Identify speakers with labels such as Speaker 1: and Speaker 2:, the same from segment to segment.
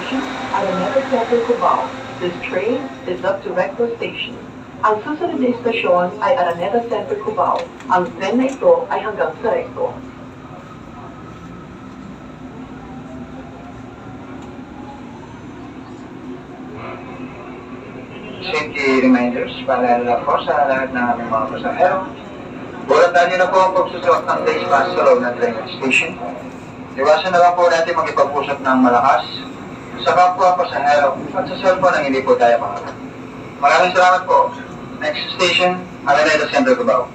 Speaker 1: Station, Araneta Center, Cubao. This train is up to Recto Station. Ang susunod na istasyon ay Araneta Center, Cubao. Ang tren na ito ay hanggang sa Recto.
Speaker 2: Safety reminders para po sa lahat ng aming mga pasahero. Bulataan niyo na po ang pagsusuot ng face mask sa loob ng train station. Iwasan na lang po natin magipag-usap ng malakas sa kapwa pasahero at sa cellphone ang hindi po tayo makakat. Maraming salamat po. Next station, Araneta Center, Cubao.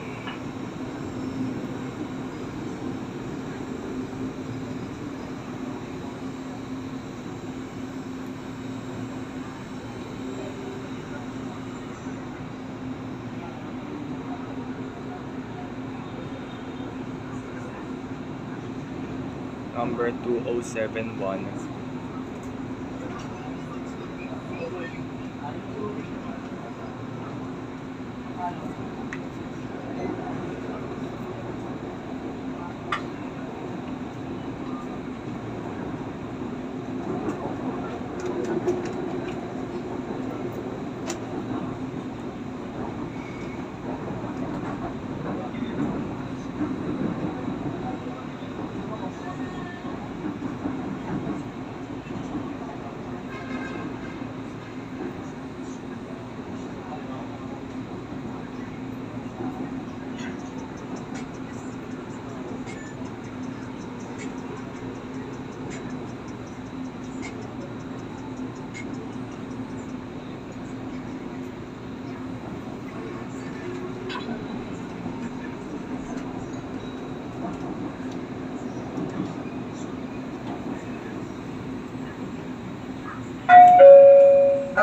Speaker 3: Number 2071.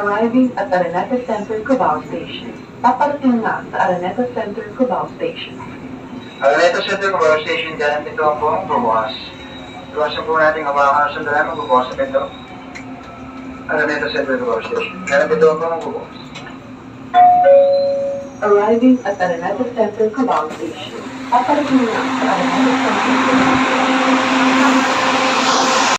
Speaker 1: Arriving at Araneta Center, Cubao Station. Paparating na sa Araneta Center, Cubao Station.
Speaker 2: Araneta Center, Cubao Station, dyan ang pinto po ang bubukas. Iwasan po natin ang mga kasundalan magbubukas sa pinto. Araneta Center, Cubao Station, dyan ang pinto po ang bubukas.
Speaker 1: Arriving at Araneta Center, Cubao Station. Paparating na sa Araneta Center, Cubao